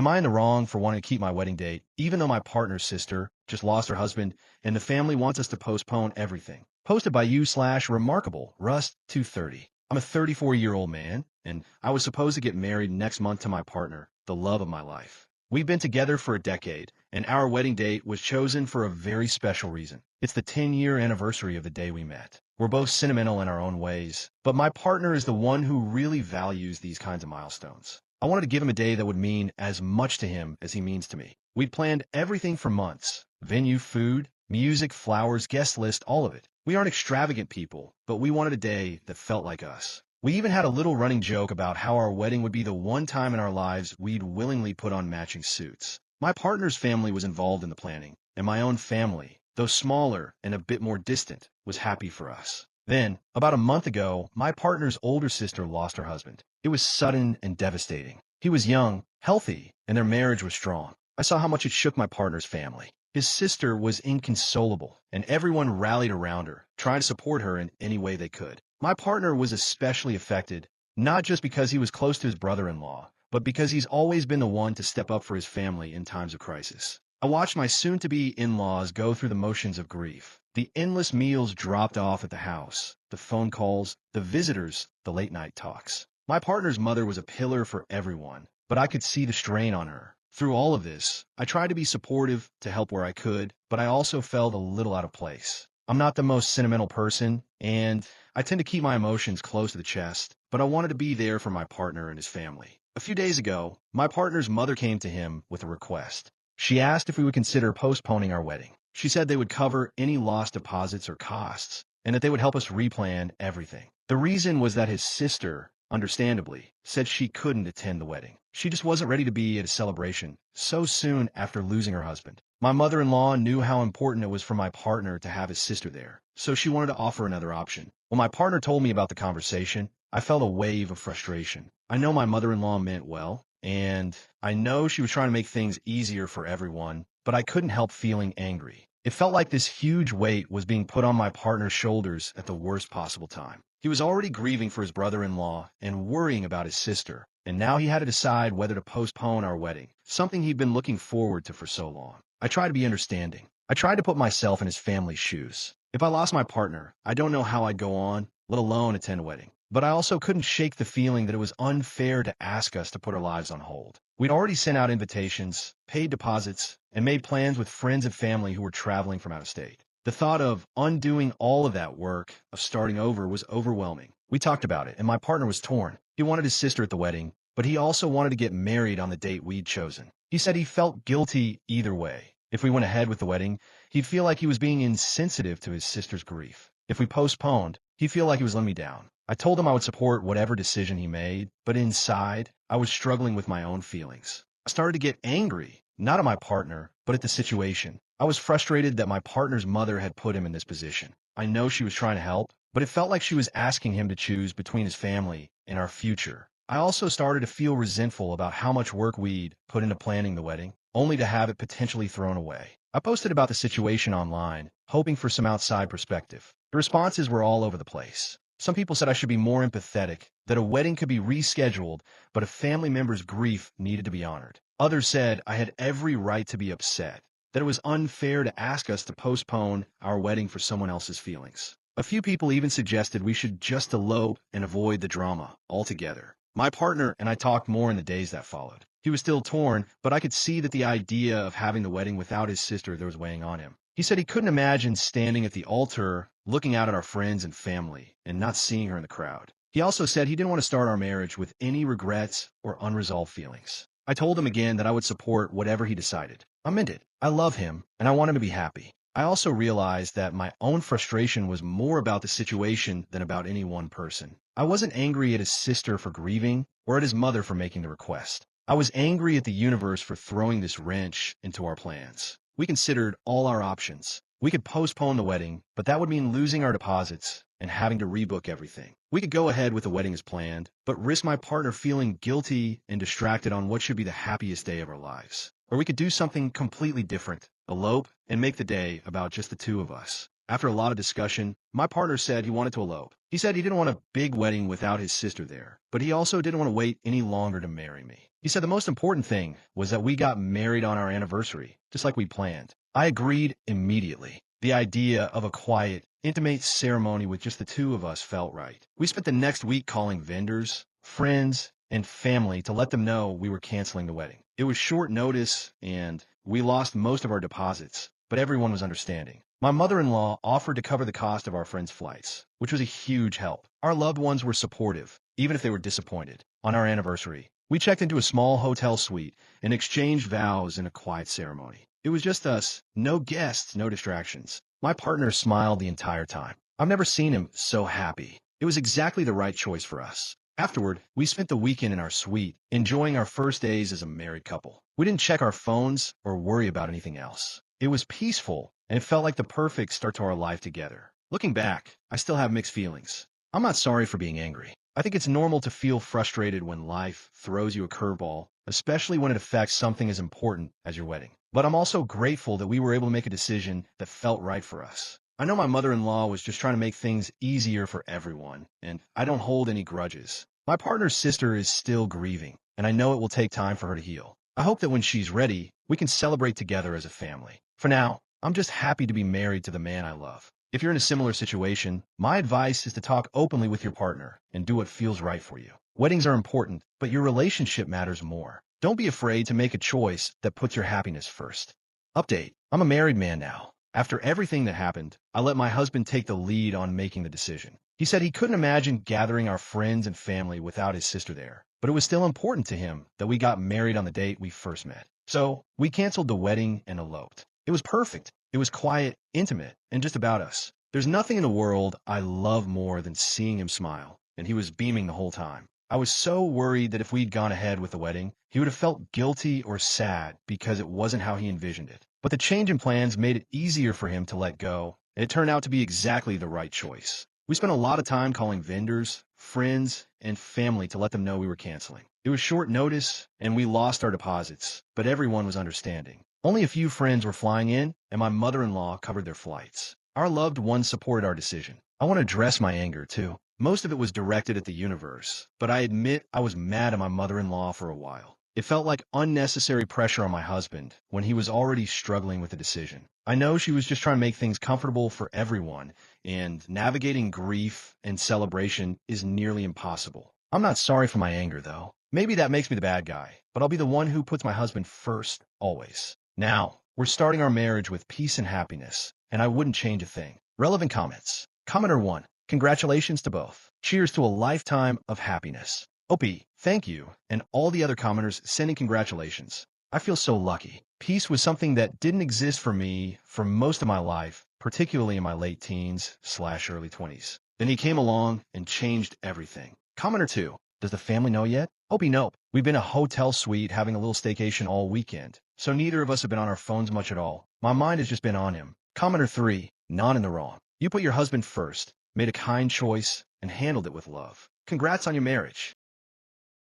Am I in the wrong for wanting to keep my wedding date, even though my partner's sister just lost her husband and the family wants us to postpone everything? Posted by you/remarkable Rust 230. I'm a 34-year-old man, and I was supposed to get married next month to my partner, the love of my life. We've been together for a decade, and our wedding date was chosen for a very special reason. It's the 10-year anniversary of the day we met. We're both sentimental in our own ways, but my partner is the one who really values these kinds of milestones. I wanted to give him a day that would mean as much to him as he means to me. We'd planned everything for months: venue, food, music, flowers, guest list, all of it. We aren't extravagant people, but we wanted a day that felt like us. We even had a little running joke about how our wedding would be the one time in our lives we'd willingly put on matching suits. My partner's family was involved in the planning, and my own family, though smaller and a bit more distant, was happy for us. Then, about a month ago, my partner's older sister lost her husband. It was sudden and devastating. He was young, healthy, and their marriage was strong. I saw how much it shook my partner's family. His sister was inconsolable, and everyone rallied around her, trying to support her in any way they could. My partner was especially affected, not just because he was close to his brother-in-law, but because he's always been the one to step up for his family in times of crisis. I watched my soon-to-be in-laws go through the motions of grief. The endless meals dropped off at the house, the phone calls, the visitors, the late-night talks. My partner's mother was a pillar for everyone, but I could see the strain on her. Through all of this, I tried to be supportive, to help where I could, but I also felt a little out of place. I'm not the most sentimental person, and I tend to keep my emotions close to the chest, but I wanted to be there for my partner and his family. A few days ago, my partner's mother came to him with a request. She asked if we would consider postponing our wedding. She said they would cover any lost deposits or costs, and that they would help us replan everything. The reason was that his sister, understandably, said she couldn't attend the wedding. She just wasn't ready to be at a celebration so soon after losing her husband. My mother-in-law knew how important it was for my partner to have his sister there, so she wanted to offer another option. When my partner told me about the conversation, I felt a wave of frustration. I know my mother-in-law meant well, and I know she was trying to make things easier for everyone, but I couldn't help feeling angry. It felt like this huge weight was being put on my partner's shoulders at the worst possible time. He was already grieving for his brother-in-law and worrying about his sister, and now he had to decide whether to postpone our wedding, something he'd been looking forward to for so long. I tried to be understanding. I tried to put myself in his family's shoes. If I lost my partner, I don't know how I'd go on, let alone attend a wedding. But I also couldn't shake the feeling that it was unfair to ask us to put our lives on hold. We'd already sent out invitations, paid deposits, and made plans with friends and family who were traveling from out of state. The thought of undoing all of that work, of starting over, was overwhelming. We talked about it, and my partner was torn. He wanted his sister at the wedding, but he also wanted to get married on the date we'd chosen. He said he felt guilty either way. If we went ahead with the wedding, he'd feel like he was being insensitive to his sister's grief. If we postponed, he'd feel like he was letting me down. I told him I would support whatever decision he made, but inside, I was struggling with my own feelings. I started to get angry, not at my partner, but at the situation. I was frustrated that my partner's mother had put him in this position. I know she was trying to help, but it felt like she was asking him to choose between his family and our future. I also started to feel resentful about how much work we'd put into planning the wedding, only to have it potentially thrown away. I posted about the situation online, hoping for some outside perspective. The responses were all over the place. Some people said I should be more empathetic, that a wedding could be rescheduled, but a family member's grief needed to be honored. Others said I had every right to be upset, that it was unfair to ask us to postpone our wedding for someone else's feelings. A few people even suggested we should just elope and avoid the drama altogether. My partner and I talked more in the days that followed. He was still torn, but I could see that the idea of having the wedding without his sister there was weighing on him. He said he couldn't imagine standing at the altar, looking out at our friends and family, and not seeing her in the crowd. He also said he didn't want to start our marriage with any regrets or unresolved feelings. I told him again that I would support whatever he decided. I meant it. I love him, and I want him to be happy. I also realized that my own frustration was more about the situation than about any one person. I wasn't angry at his sister for grieving or at his mother for making the request. I was angry at the universe for throwing this wrench into our plans. We considered all our options. We could postpone the wedding, but that would mean losing our deposits and having to rebook everything. We could go ahead with the wedding as planned, but risk my partner feeling guilty and distracted on what should be the happiest day of our lives. Or we could do something completely different, elope, and make the day about just the two of us. After a lot of discussion, my partner said he wanted to elope. He said he didn't want a big wedding without his sister there, but he also didn't want to wait any longer to marry me. He said the most important thing was that we got married on our anniversary, just like we planned. I agreed immediately. The idea of a quiet, intimate ceremony with just the two of us felt right. We spent the next week calling vendors, friends, and family to let them know we were canceling the wedding. It was short notice, and we lost most of our deposits, but everyone was understanding. My mother-in-law offered to cover the cost of our friends' flights, which was a huge help. Our loved ones were supportive, even if they were disappointed. On our anniversary, we checked into a small hotel suite and exchanged vows in a quiet ceremony. It was just us, no guests, no distractions. My partner smiled the entire time. I've never seen him so happy. It was exactly the right choice for us. Afterward, we spent the weekend in our suite, enjoying our first days as a married couple. We didn't check our phones or worry about anything else. It was peaceful, and it felt like the perfect start to our life together. Looking back, I still have mixed feelings. I'm not sorry for being angry. I think it's normal to feel frustrated when life throws you a curveball, especially when it affects something as important as your wedding. But I'm also grateful that we were able to make a decision that felt right for us. I know my mother-in-law was just trying to make things easier for everyone, and I don't hold any grudges. My partner's sister is still grieving, and I know it will take time for her to heal. I hope that when she's ready, we can celebrate together as a family. For now, I'm just happy to be married to the man I love. If you're in a similar situation, my advice is to talk openly with your partner and do what feels right for you. Weddings are important, but your relationship matters more. Don't be afraid to make a choice that puts your happiness first. Update: I'm a married man now. After everything that happened, I let my husband take the lead on making the decision. He said he couldn't imagine gathering our friends and family without his sister there, but it was still important to him that we got married on the date we first met. So we canceled the wedding and eloped. It was perfect. It was quiet, intimate, and just about us. There's nothing in the world I love more than seeing him smile, and he was beaming the whole time. I was so worried that if we'd gone ahead with the wedding, he would have felt guilty or sad because it wasn't how he envisioned it. But the change in plans made it easier for him to let go, and it turned out to be exactly the right choice. We spent a lot of time calling vendors, friends, and family to let them know we were canceling. It was short notice, and we lost our deposits, but everyone was understanding. Only a few friends were flying in, and my mother-in-law covered their flights. Our loved ones supported our decision. I want to address my anger, too. Most of it was directed at the universe, but I admit I was mad at my mother-in-law for a while. It felt like unnecessary pressure on my husband when he was already struggling with the decision. I know she was just trying to make things comfortable for everyone, and navigating grief and celebration is nearly impossible. I'm not sorry for my anger, though. Maybe that makes me the bad guy, but I'll be the one who puts my husband first, always. Now, we're starting our marriage with peace and happiness, and I wouldn't change a thing. Relevant comments. Commenter 1. Congratulations to both. Cheers to a lifetime of happiness. Opie, thank you, and all the other commenters sending congratulations. I feel so lucky. Peace was something that didn't exist for me for most of my life, particularly in my late teens/early 20s. Then he came along and changed everything. Commenter 2. Does the family know yet? Opie, nope. We've been a hotel suite having a little staycation all weekend, so neither of us have been on our phones much at all. My mind has just been on him. Commenter 3. Not in the wrong. You put your husband first, made a kind choice, and handled it with love. Congrats on your marriage.